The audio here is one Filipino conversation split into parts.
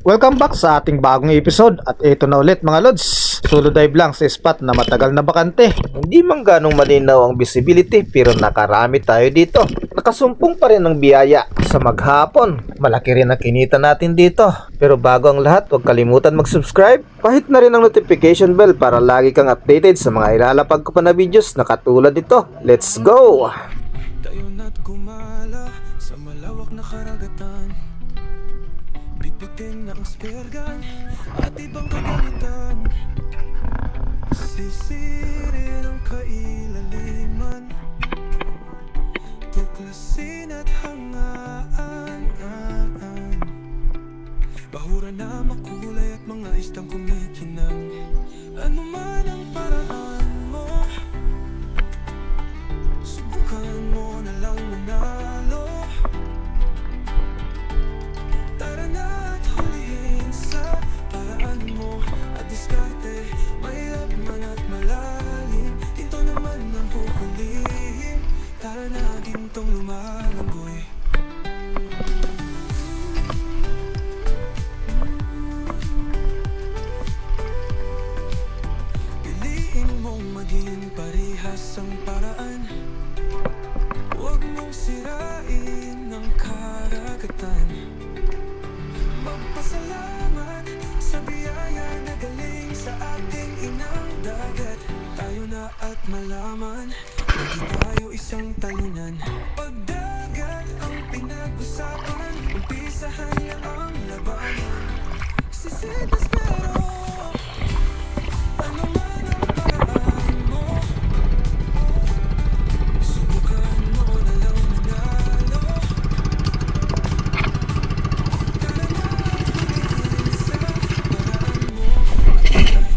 Welcome back sa ating bagong episode at ito na ulit mga lods. Solo dive lang sa spot na matagal na bakante. Hindi man ganong malinaw ang visibility pero nakarami tayo dito. Nakasumpong pa rin ang biyaya sa maghapon. Malaki rin ang kinita natin dito. Pero bago ang lahat, huwag kalimutan mag-subscribe. Pahit na rin ang notification bell para lagi kang updated sa mga ilalapag ko pa na videos na katulad nito. Let's go! Tayo na't gumala sa malawak na karagatan. Bitbitin ang spear gun at ibang kagamitan. Sisirin ang kailaliman, tuklasin at hangaan. Bahura na makulay at mga istang kumikinang. Ano man ang paraan mo, subukan mo na lang manalo. Tara na at hulihin sa paraan mo at diskarte. Mahirap man at malalim, ginto naman ang huhulihin. Tara na gintong lumalanggoy. Piliin mong maging parehas ang paraan. Huwag mong sirain ang karagatan. Magpasalamat sa biyaya na galing sa ating inang dagat. Tayo na at malaman na di tayo isang talunan. Pagdagat ang pinag-usapan, umpisahan na ang labanan. Sisitas pero ano man ang paraan mo, subukan mo na lang manalo.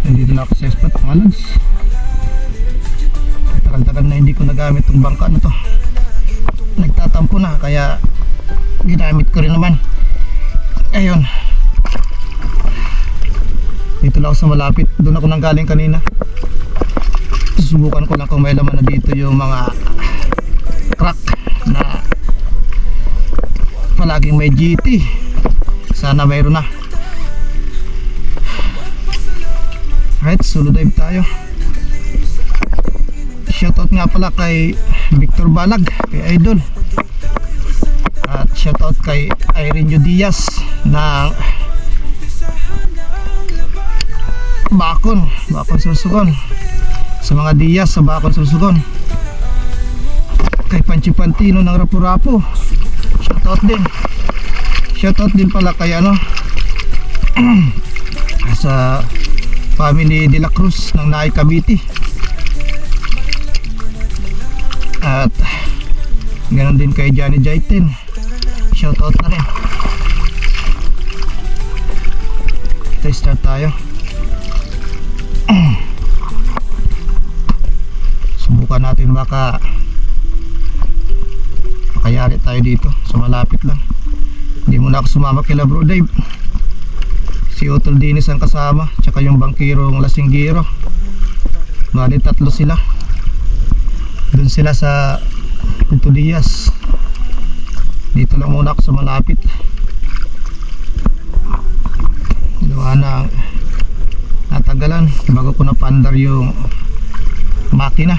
Nandito na ako sa spot mga lods. Tagal-tagal na hindi ko nagamit itong bangka na to. Nagtatampo na kaya ginamit ko rin naman. Ayun, dito lang ako sa malapit. Doon ako nang galing kanina. Susubukan ko lang kung may laman na dito yung mga crack na palaging may GT. Sana mayroon na. Alright, solo dive tayo. Shoutout nga pala kay Victor Balag, kay Idol. At shoutout kay Irene Diaz ng Bakon Sursugon. Sa mga Diaz sa Bakon Sursugon. Kay Panchi Pantino ng Rapu-Rapu. Shoutout din. Shoutout din pala kay sa Family de la Cruz ng Naay Cavite. At ganoon din kay Johnny Jaitin. Shoutout na rin. Start tayo. Subukan natin baka makayari tayo dito sa malapit lang. Hindi muna ako sumama kila Bro Dave. Si Otol Dinis ang kasama, tsaka yung bangkirong Lasinggiro. Bali tatlo sila. Doon sila sa Puto Diaz. Dito lang muna ako sa malapit. Gawa na natagalan bago ko napandar yung makina.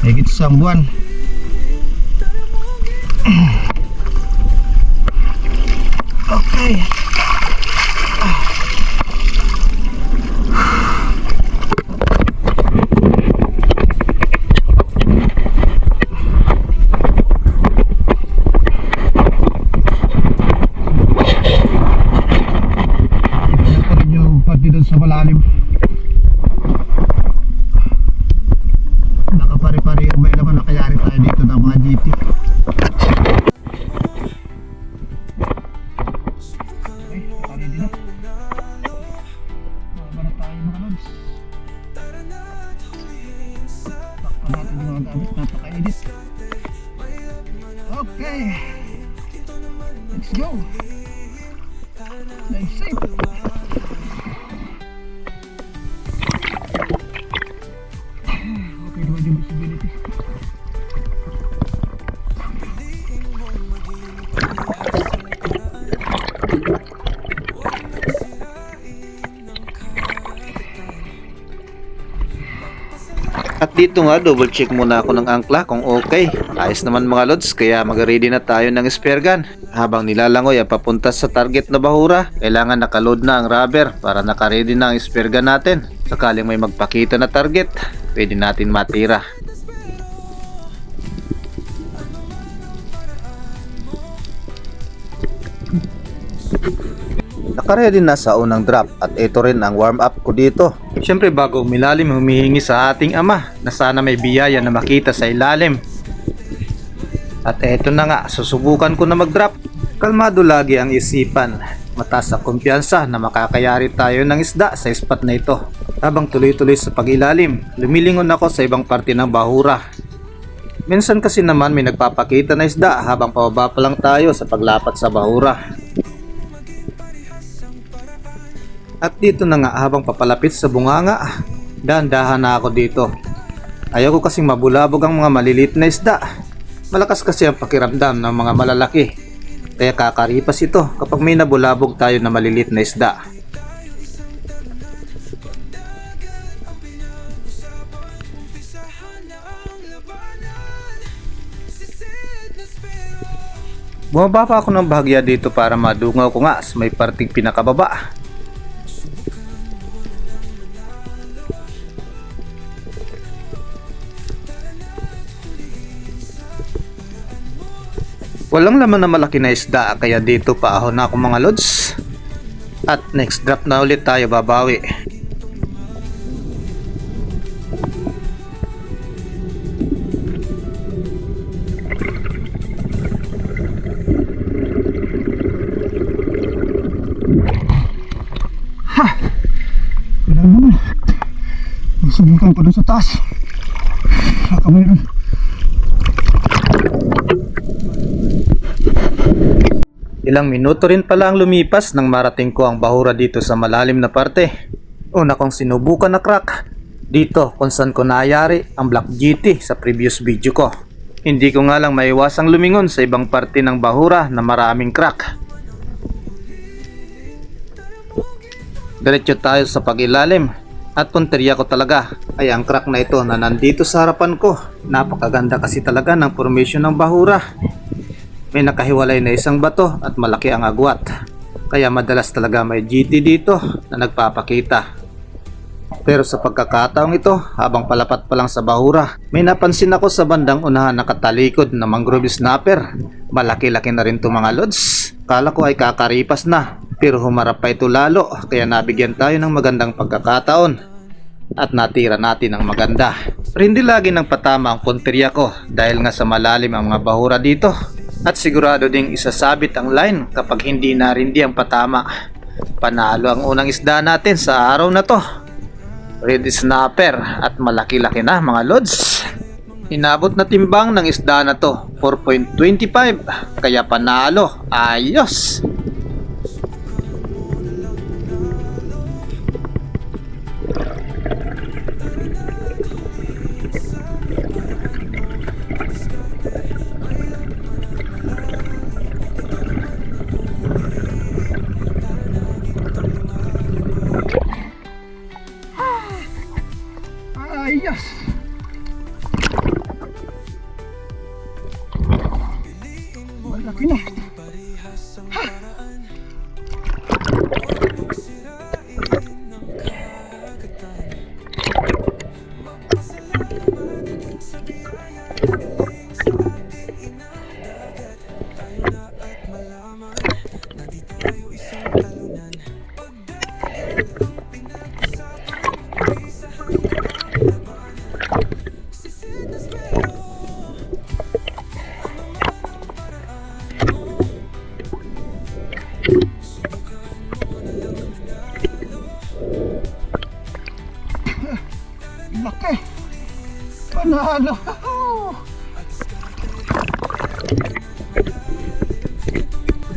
Higit isang buwan. Okay. Sa malalim nakapari-pari may laman, nakayari tayo dito ng mga GT. Okay, ready na. Mababa na tayo mga lods. Takpan natin yung mga gamit, napaka-edit. Okay, let's go. Dive safe. Visibility. At dito nga, double check muna ako ng angkla kung okay. Ayos naman mga lods, kaya mag-ready na tayo ng spear gun. Habang nilalangoy ang papunta sa target na bahura, kailangan nakaload na ang rubber para naka-ready na ang spear gun natin. Sakaling may magpakita na target, pwede natin matira. Nakaready na sa unang drop at ito rin ang warm up ko dito. Siyempre bago umilalim, humihingi sa ating ama na sana may biyaya na makita sa ilalim. At eto na nga, susubukan ko na mag-drop. Kalmado lagi ang isipan. Mataas ang kumpiyansa na makakayari tayo ng isda sa spot na ito. Habang tuloy-tuloy sa pag-ilalim, lumilingon ako sa ibang parte ng bahura. Minsan kasi naman may nagpapakita na isda habang pababa pa lang tayo sa paglapat sa bahura. At dito na nga habang papalapit sa bunganga, dahan-dahan na ako dito. Ayaw ko kasing mabulabog ang mga maliliit na isda. Malakas kasi ang pakiramdam ng mga malalaki. Kaya kakaripas ito kapag may nabulabog tayo na maliliit na isda. Bumaba pa ako ng bahagya dito para madungaw ko nga sa may parting pinakababa. Walang laman na malaki na isda kaya dito pa ako na ako mga lods. At next drop na ulit tayo babawi. Wala naman. Subukan ko dun sa taas. Baka mayroon. Ilang minuto rin pala ang lumipas nang marating ko ang bahura dito sa malalim na parte. Una kong sinubukan na crack dito kung saan ko naayari ang Black GT sa previous video ko. Hindi ko nga lang maiwasang lumingon sa ibang parte ng bahura na maraming crack. Diretso tayo sa pag-ilalim at punteriya ko talaga ay ang crack na ito na nandito sa harapan ko. Napakaganda kasi talaga ng formation ng bahura. May nakahiwalay na isang bato at malaki ang agwat. Kaya madalas talaga may GT dito na nagpapakita. Pero sa pagkakataong ito, habang palapat pa lang sa bahura, may napansin ako sa bandang unahan nakatalikod na mangrove snapper. Malaki-laki na rin to mga lods. Kala ko ay kakaripas na, pero humarap pa ito lalo, kaya nabigyan tayo ng magandang pagkakataon at natira natin ang maganda. Pero hindi lagi nang patama ang punteriya ko dahil nga sa malalim ang mga bahura dito. At sigurado ding isasabit ang line kapag hindi narindi ang patama. Panalo ang unang isda natin sa araw na to. Red snapper at malaki-laki na mga lods. Inabot na timbang ng isda na to 4.25, kaya panalo. Ayos. Ayos! Malaki na. Laki! Panalo!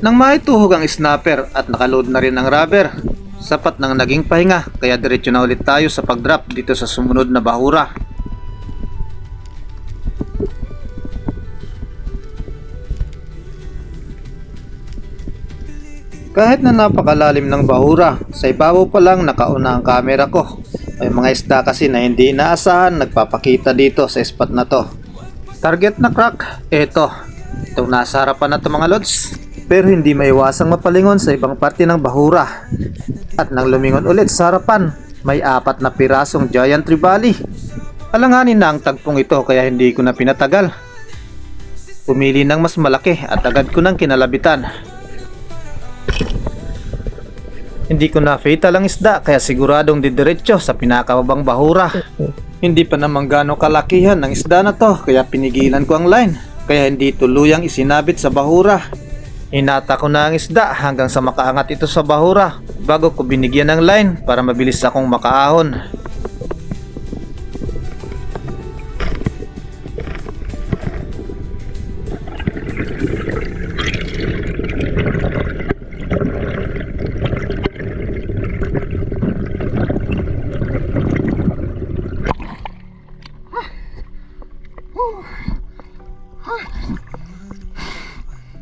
Nang maituhog ang snapper at nakaload na rin ang rubber, sapat nang naging pahinga kaya diretso na ulit tayo sa pag-drop dito sa sumunod na bahura. Kahit na napakalalim ng bahura, sa ibabaw pa lang nakauna ang camera ko. May mga isda kasi na hindi inaasahan nagpapakita dito sa spot na to. Target na crack, eto. Itong nasa harapan na to mga lods. Pero hindi maiwasang mapalingon sa ibang parte ng bahura. At nang lumingon ulit sa harapan, may 4 na pirasong giant trevally. Alanganin na ang tagpong ito kaya hindi ko na pinatagal. Pumili ng mas malaki at agad ko nang kinalabitan. Hindi ko na fatal ang isda kaya siguradong didiretso sa pinakababang bahura. Hindi pa naman gano'ng kalakihan ng isda na to kaya pinigilan ko ang line. Kaya hindi tuluyang isinabit sa bahura. Inata ko na ang isda hanggang sa makaangat ito sa bahura bago ko binigyan ng line para mabilis akong makaahon.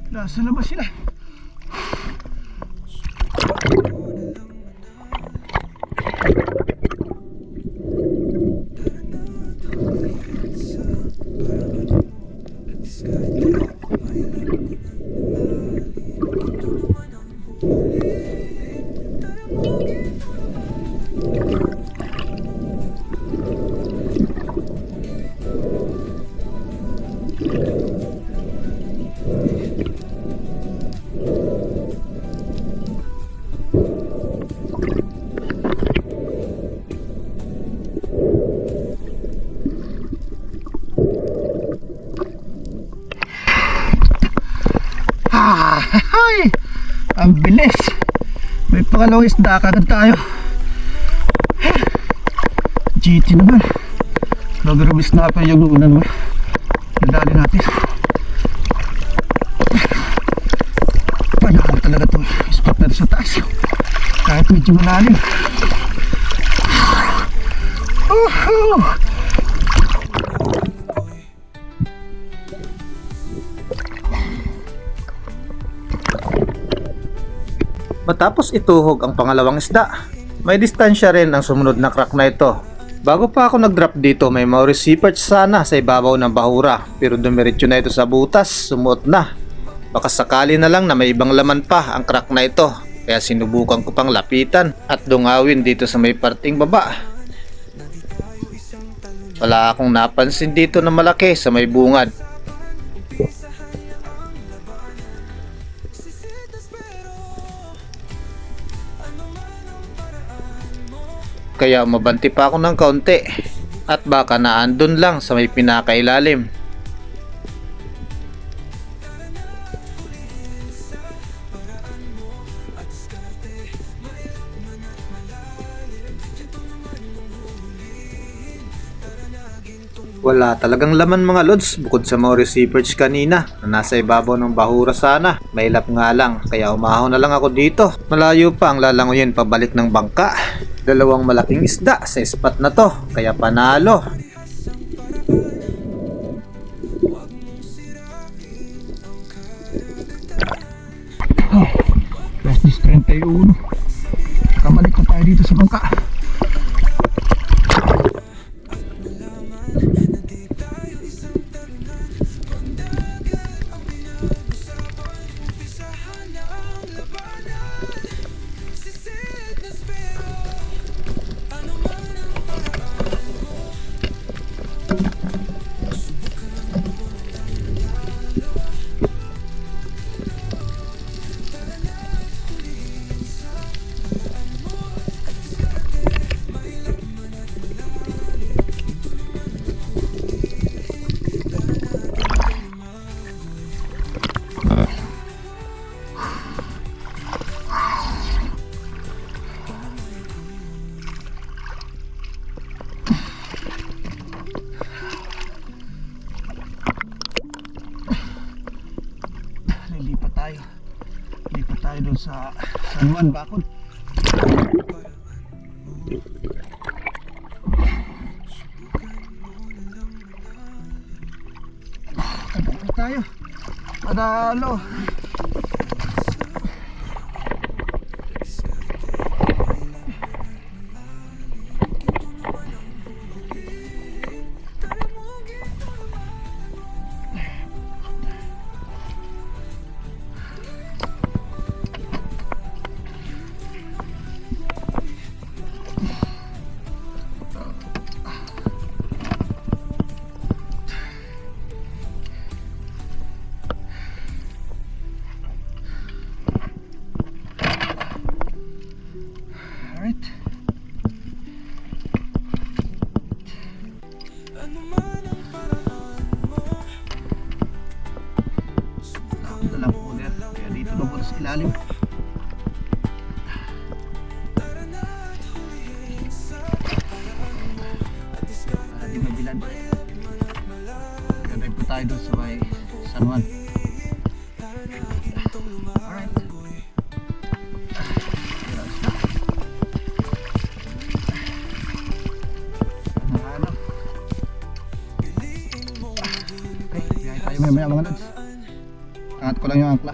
Nasa labas sila. Ay! Ang bilis! May pangalawang isda kagad tayo. GT naman. Nag-release na pa yung lunan mo. Nadali natin. Panahal talaga itong spot natin sa taas. Kahit medyo malalim. Matapos ituhog ang pangalawang isda, may distansya rin ang sumunod na crack na ito. Bago pa ako nag-drop dito, may Maori sea perch sana sa ibabaw ng bahura pero dumiretso na ito sa butas, sumuot na. Baka sakali na lang na may ibang laman pa ang crack na ito, kaya sinubukan ko pang lapitan at dungawin dito sa may parting baba. Wala akong napansin dito na malaki sa may bungad. Kaya mabanti pa ako ng kaunti at baka naandun lang sa may pinakailalim. Wala talagang laman mga lods bukod sa Maori sea perch kanina na nasa ibabaw ng bahura sana. Mailap nga lang kaya umahon na lang ako dito. Malayo pa ang lalangoyin pabalik ng bangka. 2 malaking isda sa spot na to kaya panalo. Plus 31. Kamalik na tayo dito sa bangka. Lipat tayo doon sa San Juan Bacol. Lipat tayo. Padalo. sa ilalim. Para di mabilad. Gagawin po tayo doon sa may San Juan. Alright. Ano? Okay, biyahe tayo maya mga lods. Angat ko lang yung angkla.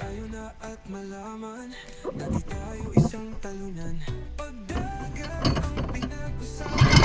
Tayo na at malaman na di tayo isang talunan. Pagdagat ang pinag-usapan.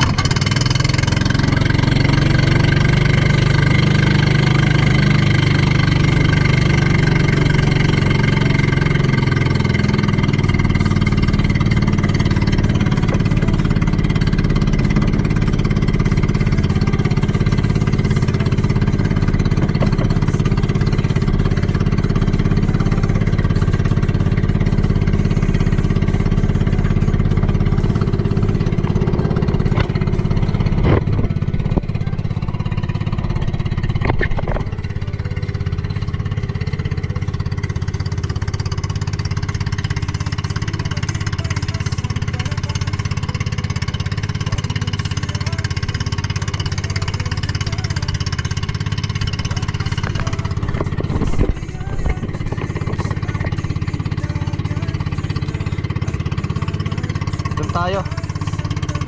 Doon tayo.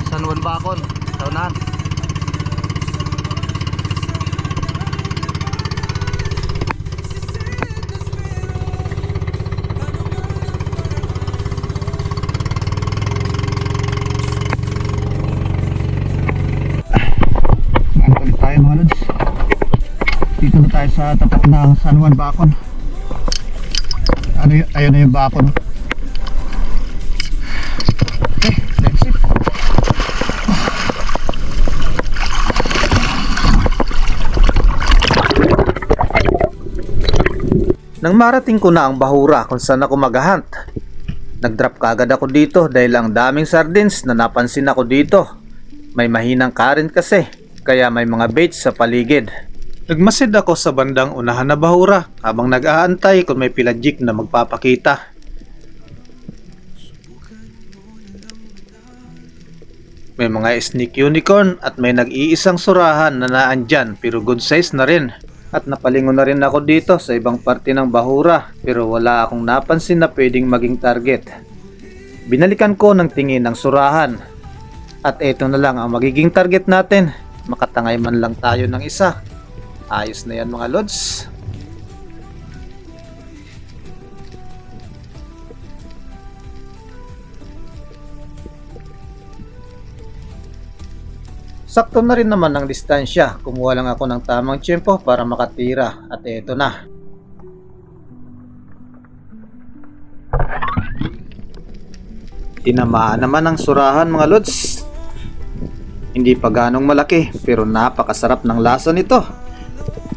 San Juan Bacon. Saunahan. Ano ulit tayo mga lods. Dito na tayo sa tapat ng San Juan Bacon. Ano yun? Ayun na yung Bacon. Okay, that's it. Nang marating ko na ang bahura kung saan ako mag-hunt, nag-drop kaagad ako dito dahil ang daming sardines na napansin ako dito. May mahinang current kasi, kaya may mga baits sa paligid. Nagmasid ako sa bandang unahan na bahura habang nag-aantay kung may pelagic na magpapakita. May mga snake unicorn at may nag-iisang surahan na naandyan pero good size na rin. At napalingon na rin ako dito sa ibang parte ng bahura pero wala akong napansin na pwedeng maging target. Binalikan ko ng tingin ng surahan. At eto na lang ang magiging target natin. Makatangay man lang tayo ng isa. Ayos na yan mga lods. Sakto na rin naman ang distansya. Kumuha lang ako ng tamang tiyempo para makatira. At eto na. Tinamaan naman ang surahan mga lods. Hindi pa ganong malaki pero napakasarap ng lasa nito.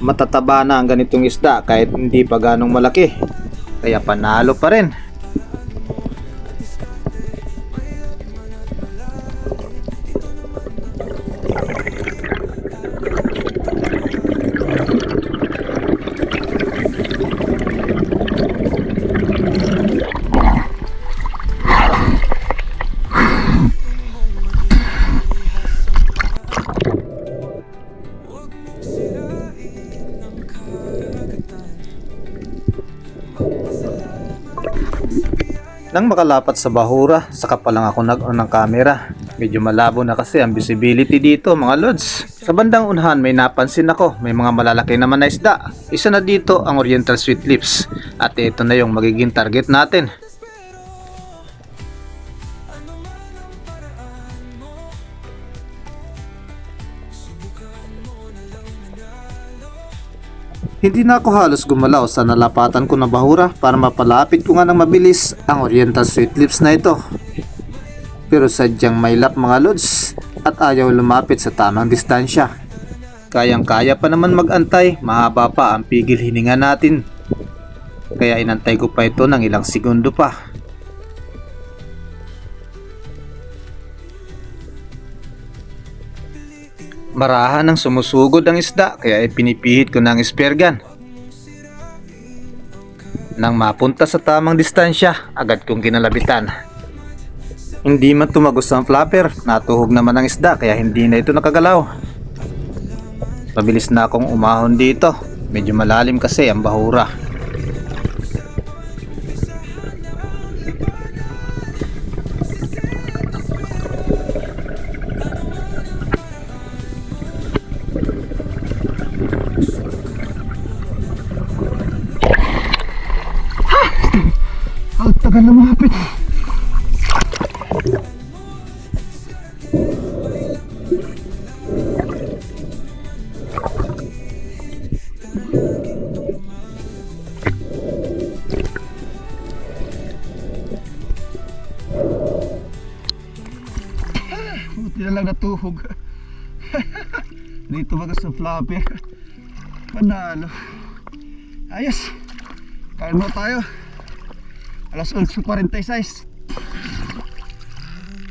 Matataba na ang ganitong isda kahit hindi pa ganong malaki. Kaya panalo pa rin. Nang makalapat sa bahura, saka pa lang ako nag-on ng camera. Medyo malabo na kasi ang visibility dito mga lods. Sa bandang unahan may napansin ako, may mga malalaki naman na isda. Isa na dito ang Oriental Sweet Lips. At ito na yung magiging target natin. Hindi na ako halos gumalaw sa nalapatan ko na bahura para mapalapit ko nga ng mabilis ang Oriental Sweet Lips na ito. Pero sadyang may lap mga lods at ayaw lumapit sa tamang distansya. Kayang-kaya pa naman mag-antay, mahaba pa ang pigil hininga natin. Kaya inantay ko pa ito ng ilang segundo pa. Barahan ng sumusugod ang isda kaya pinipihit ko ng spear gun. Nang mapunta sa tamang distansya, agad kong kinalabitan. Hindi man tumagos ang flapper, natuhog naman ang isda kaya hindi na ito nakagalaw. Mabilis na akong umahon dito, medyo malalim kasi ang bahura. Ang tagal lumapit. Buti na lang natuhog. Dito baga sa floppy. Panalo. Ayos. Kain mo tayo. Alas 8:46.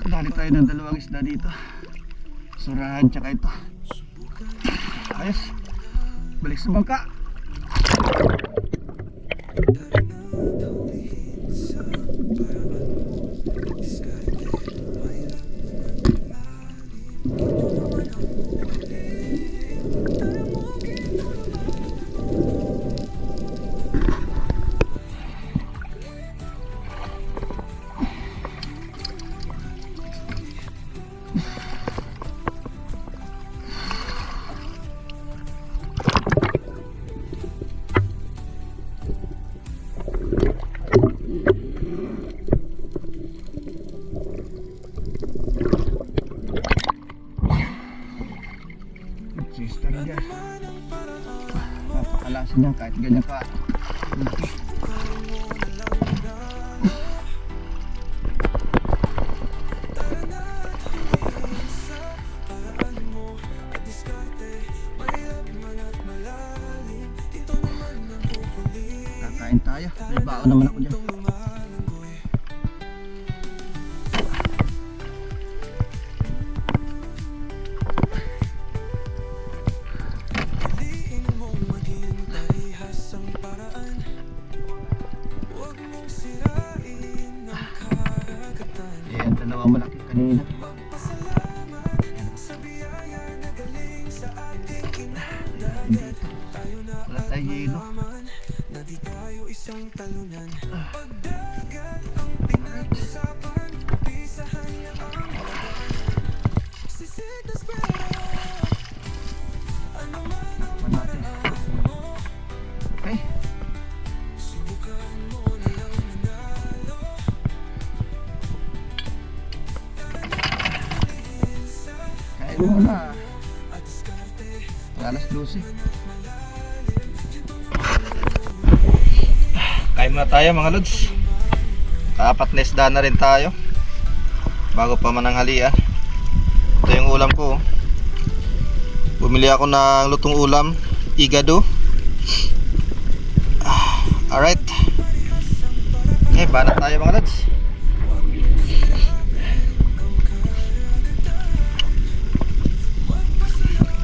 Dali tayo ng dalawang isda dito. Surahan tsaka ito. Ayos. Balik sa bangka. Sister niya. Napakalasin niya kahit ganyan pa. Kakain tayo. May baon naman ako dyan. Ayan, dalawa malaki kanina. Dito. Wala tayo yelo. Takpan natin. Okay. Kain muna. Alas 12. Kain muna tayo mga lods. Kaapat na isda na rin tayo bago pa mananghalian. Ito yung ulam ko. Bumili ako ng lutong ulam, igado. Alright. Okay, banat tayo mga lods.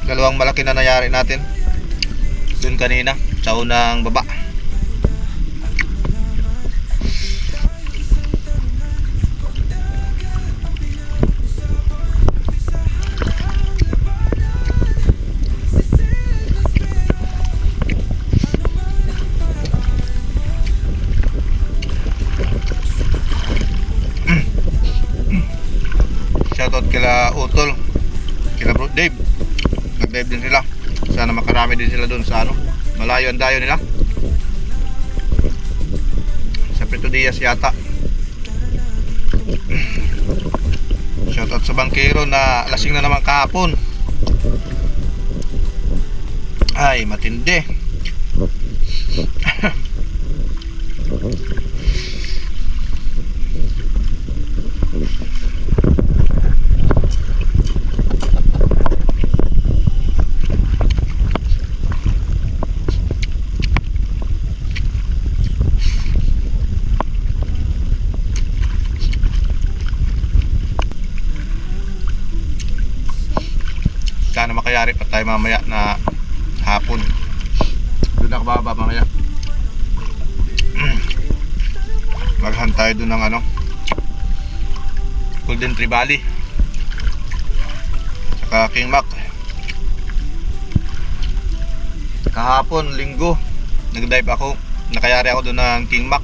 Dalawang malaki na nangyari natin dun kanina sa unang baba. Shoutout kila Utol, kila Bro Dave. Nag-dive din sila. Sana makarami din sila doon sa ano. Malayo ang dayo nila. Sa Pito Diaz yata. Shoutout sa bangkero na lasing na naman kahapon. Ay, matindi. Sana makaya mayari pa tayo mamaya na hapon. Doon ako bababa mamaya. Maghan tayo doon ng ano, Golden Trevally saka King Mac. Kahapon, linggo, nag-dive ako. Nakayari ako doon ng King Mac,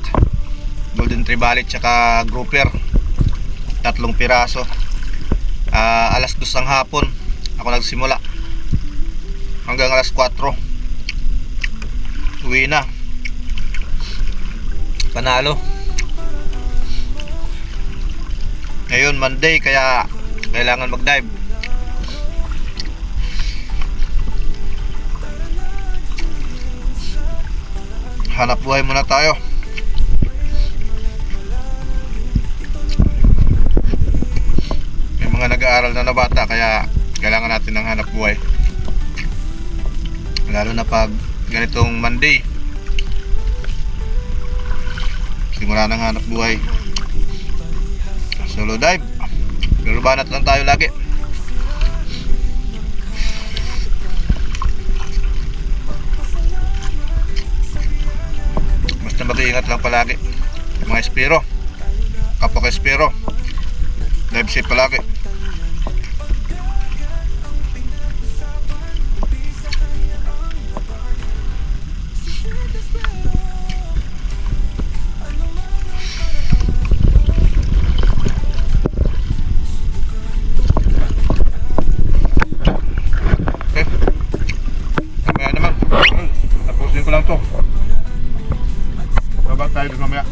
Golden Trevally saka grouper. 3 piraso. Alas 2 ng hapon ako nagsimula hanggang alas 4 uwi na. Panalo. Ngayon Monday kaya kailangan mag-dive. Hanap buhay muna tayo. May mga nag-aaral na bata kaya kailangan natin ng hanap buhay. Lalo na pag ganitong Monday. Simula ng hanap buhay. Solo dive. Pero banat lang tayo lagi. Basta mag-iingat lang palagi. Mga espiro, kapag espiro, dive safe palagi. Tapusin ko lang to. Baba tayo doon mamaya.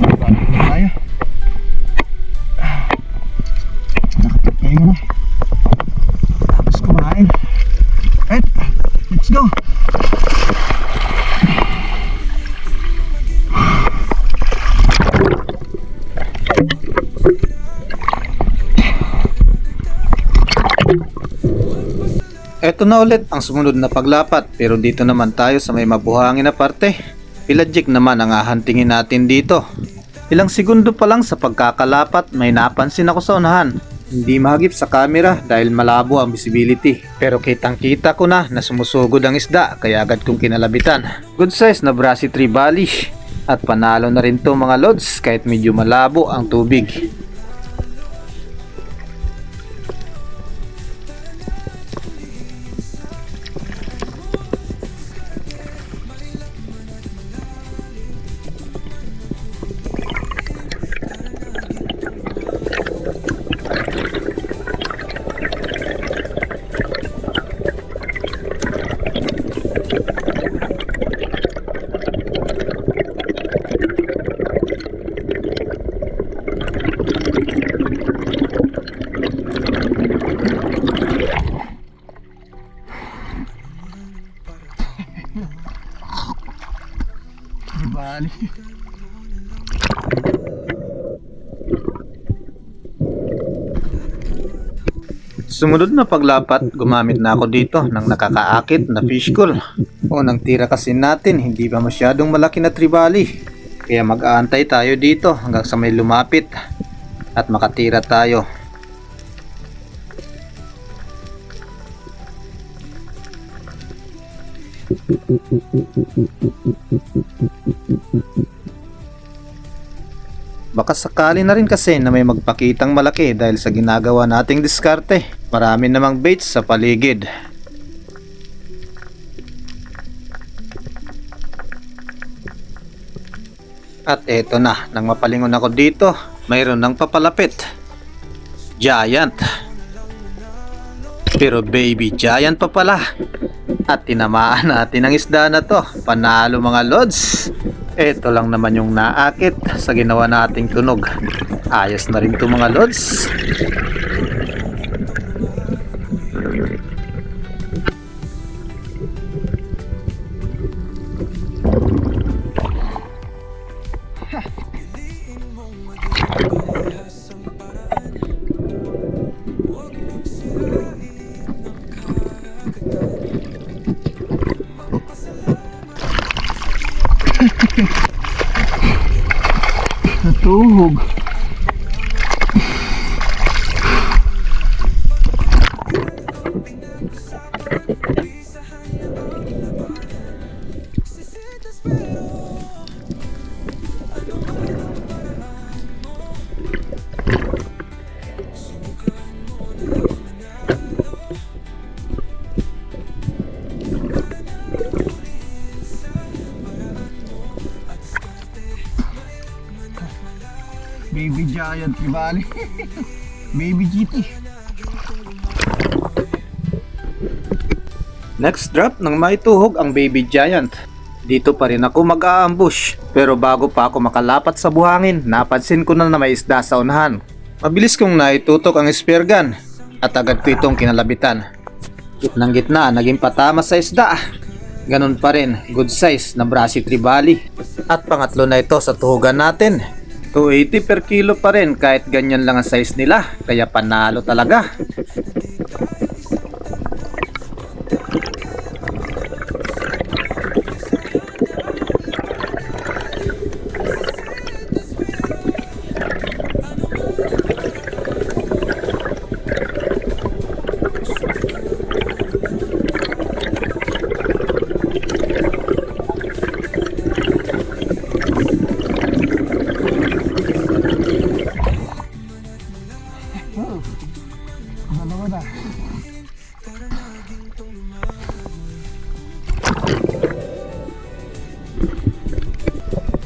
Balik na tayo. Nakapagpahinga na. Tapos kumain. Right, let's go. Eto na ulit ang sumunod na paglapat, pero dito naman tayo sa may mabuhangin na parte. Pelagic naman ang hahantingin natin dito. Ilang segundo pa lang sa pagkakalapat may napansin ako sa unahan. Hindi mahagip sa camera dahil malabo ang visibility. Pero kitang kita ko na sumusugod ang isda kaya agad kong kinalabitan. Good size na Brassy Trevally. At panalo na rin to mga lods kahit medyo malabo ang tubig. Trevally. Sumunod na paglapat, gumamit na ako dito ng nakakaakit na fish cool. Unang tira kasi natin, hindi pa masyadong malaki na trevally. Kaya mag-aantay tayo dito hanggang sa may lumapit at makatira tayo. Baka sakali na rin kasi na may magpakitang malaki dahil sa ginagawa nating diskarte. Marami namang baits sa paligid. At eto na, nang mapalingon ako dito, mayroon nang papalapit. Giant. Pero baby giant pa pala. At tinamaan natin ang isda na to. Panalo mga lods. Ito lang naman yung naakit sa ginawa nating tunog. Ayos na rin to mga lods. Natuhog. Baby Giant Tribali. Baby GT. Next drop nang maituhog ang Baby Giant. Dito pa rin ako mag-a-ambush. Pero bago pa ako makalapat sa buhangin, napansin ko na may isda sa unahan. Mabilis kong naitutok ang spear gun at agad ko itong kinalabitan. Gitnang gitna, naging patama sa isda. Ganun pa rin, good size na Brasi Tribali. At pangatlo na ito sa tuhugan natin. 280 per kilo pa rin kahit ganyan lang ang size nila. Kaya panalo talaga.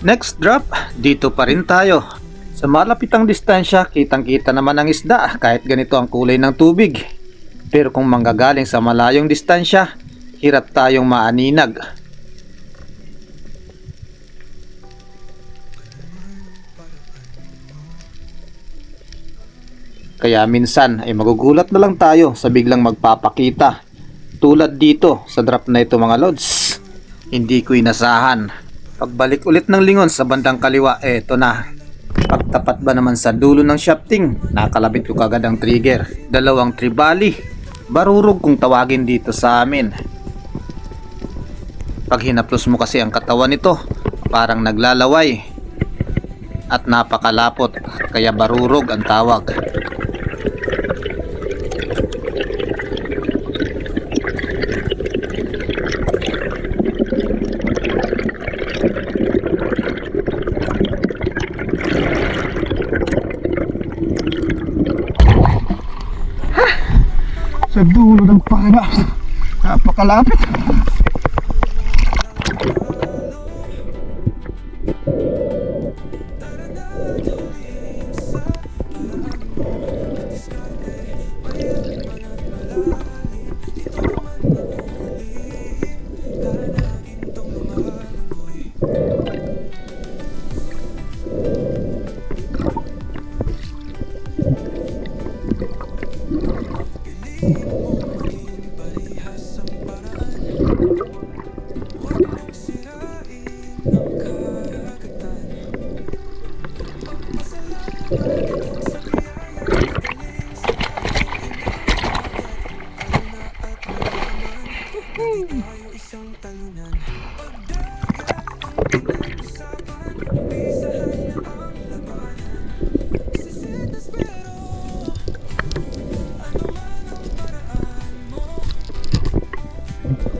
Next drop, dito pa rin tayo. Sa malapitang distansya, kitang-kita naman ang isda kahit ganito ang kulay ng tubig. Pero kung manggagaling sa malayong distansya, hirap tayong maaninag. Kaya minsan ay magugulat na lang tayo sa biglang magpapakita. Tulad dito sa drop na ito mga lods. Hindi ko inasahan. Pagbalik ulit ng lingon sa bandang kaliwa, eto na. Pagtapat ba naman sa dulo ng shafting, nakalabit ko kagad ang trigger. Dalawang tribali. Barurog kung tawagin dito sa amin. Pag hinaplos mo kasi ang katawan nito, parang naglalaway. At napakalapot, kaya barurog ang tawag. Sa dulo ng panas. Napakalapit.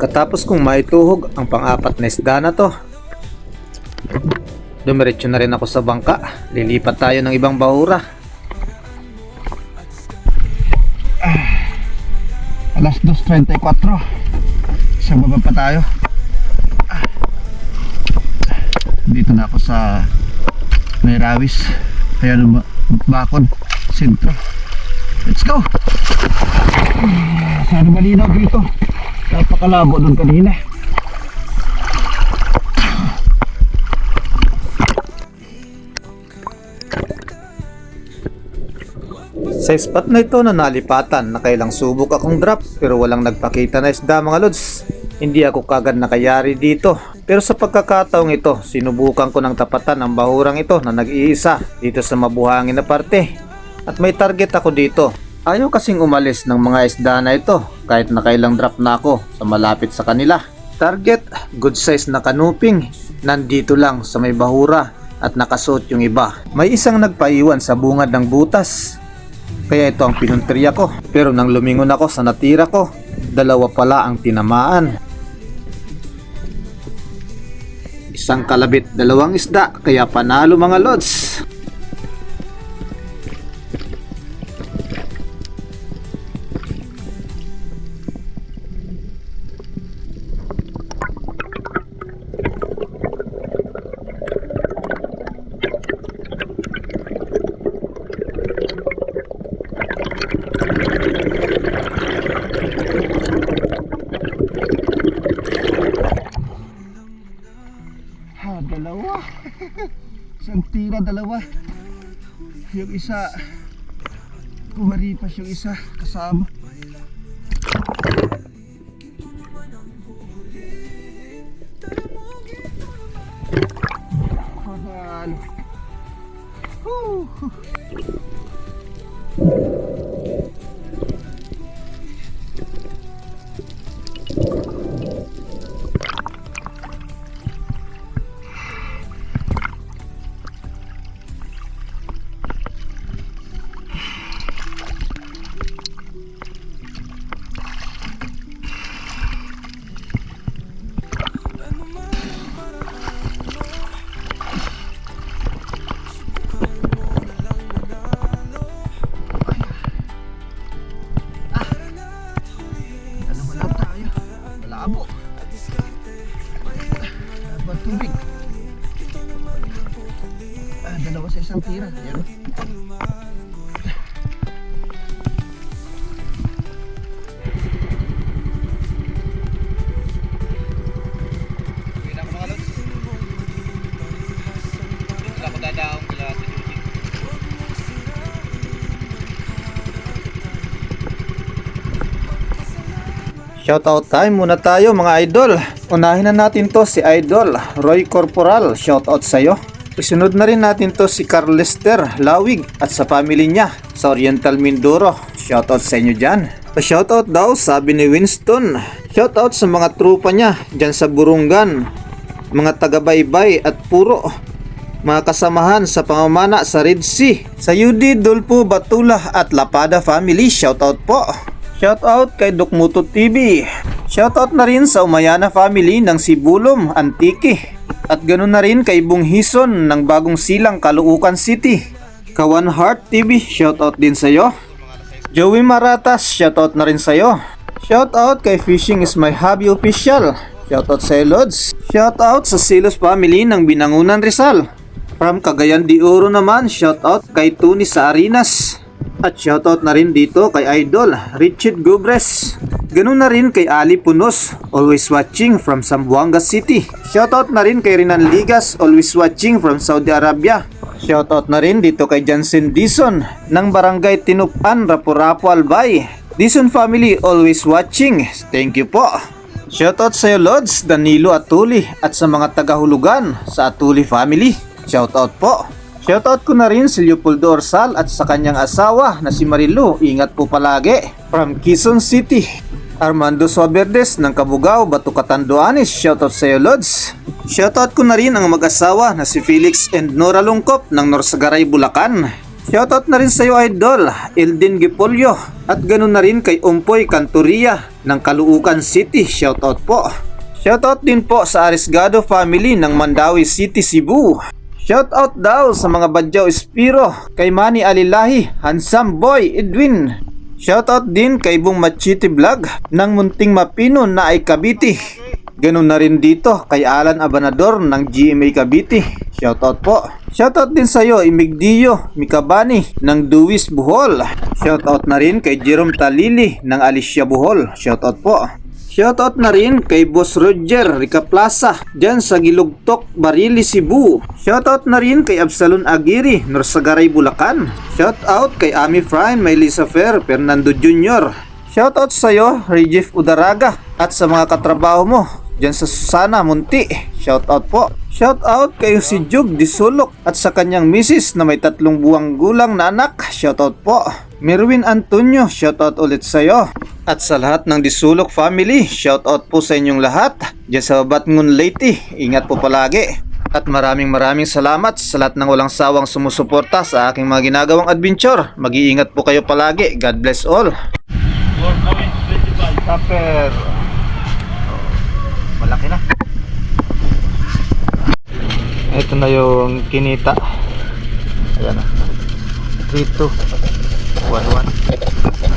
Katapos kong maituhog ang pang-apat na isda na to, dumiretso na rin ako sa bangka. Lilipat tayo ng ibang bahura. Alas 2:34. Sa baba pa tayo. Dito na ako sa Mayrawis. Kaya bakod sentro. Let's go. Sana malinaw dito. Napakalabo doon kanina. Sa spot na ito na nalipatan, nakailang subok akong drop pero walang nagpakita na isda mga lods. Hindi ako kagad nakayari dito. Pero sa pagkakataong ito, sinubukan ko ng tapatan ang bahurang ito na nag-iisa dito sa mabuhangin na parte. At may target ako dito. Ayaw kasing umalis ng mga isda na ito kahit nakailang drop na ako sa malapit sa kanila. Target, good size na kanuping. Nandito lang sa may bahura at nakasuot yung iba. May isang nagpaiwan sa bungad ng butas. Kaya ito ang pinunteriya ko. Pero nang lumingon ako sa natira ko, dalawa pala ang tinamaan. Isang kalabit, dalawang isda, kaya panalo mga lods. Dalawa. Isang tira, dalawa. Yung isa, kumaripas yung isa kasama. Mahal. Malabo. Dapat tubig. Dalawa sa isang tira. Yan. Shoutout time muna tayo mga idol. Unahin na natin to si Idol Roy Corporal. Shoutout sa'yo. Isunod na rin natin to si Carl Lester Lawig at sa family niya sa Oriental Mindoro. Shoutout sa inyo dyan. Shoutout daw sabi ni Winston. Shoutout sa mga trupa niya dyan sa Burungan, mga taga-baybay at puro, mga kasamahan sa pamamana sa Red Sea, sa UD Dulpo, Batula at Lapada family. Shoutout po. Shoutout kay Dokmuto TV. Shoutout na rin sa Umayana family ng Sibulom, Antique. At ganoon na rin kay Bunghison ng Bagong Silang, Caloocan City. Kawan Heart TV, shoutout din sa'yo. Joey Maratas, shoutout na rin sa'yo. Shoutout kay Fishing is my hobby official. Shoutout sa'yo Lods. Shoutout sa Silos family ng Binangunan, Rizal. From Cagayan de Oro naman, shoutout kay Tony sa Arinas. At shoutout na rin dito kay Idol Richard Gubres. Ganun na rin kay Ali Punos, always watching from Zamboanga City. Shoutout na rin kay Rinan Ligas, always watching from Saudi Arabia. Shoutout na rin dito kay Jansen Dison ng Barangay Tinupan, Rapu-Rapu, Albay. Dison family, always watching. Thank you po. Shoutout sa iyo Lods, Danilo Atuli at sa mga tagahulugan sa Atuli family. Shoutout po. Shoutout ko na rin si Leopoldo Orsal at sa kanyang asawa na si Marilu. Ingat po palagi. From Quezon City, Armando Suaverdes ng Cabugao, Batukatan, Duanes. Shoutout sa iyo Lods. Shoutout ko na rin ang mag-asawa na si Felix and Nora Lungkop ng Norsagaray, Bulacan. Shoutout na rin sa iyo Idol Eldin Gipolyo. At ganun na rin kay Umpoy Cantoria ng Caloocan City. Shoutout po. Shoutout din po sa Arisgado family ng Mandawi City, Cebu. Shoutout daw sa mga Badyaw Espiro, kay Manny Alilahi, Hansam Boy, Edwin. Shoutout din kay Bung Machiti Vlog ng Munting Mapino na ay Cavite. Ganun na rin dito kay Alan Abanador ng GMA Cavite. Shoutout po. Shoutout din sa iyo Imigdio Mikabani ng Duwis, Bohol. Shoutout na rin kay Jerome Talili ng Alicia, Bohol. Shoutout po. Shoutout na rin kay Boss Roger Rica Plaza dyan sa Gilugtok, Barili, Cebu. Shoutout na rin kay Absalon Aguirre, Norsagaray, Bulacan. Shoutout kay Ami Fry, Maylisa Fer, Fernando Jr. Shoutout sa iyo Regif Udaraga at sa mga katrabaho mo dyan sa Susana, Munti. Shoutout po. Shoutout kay si Jug Disulok at sa kanyang misis na may 3 buwang gulang na anak. Shoutout po. Merwin Antonio, shoutout ulit sa iyo. At sa lahat ng Disulok family, shoutout po sa inyong lahat dyan sa Batngon Leyte. Ingat po palagi. At maraming salamat sa lahat ng walang sawang sumusuporta sa aking mga ginagawang adventure. Mag-iingat po kayo palagi. God bless all. Tupper. Malaki na. Ito na yung kinita. Ayan na. 3-2. 1-1.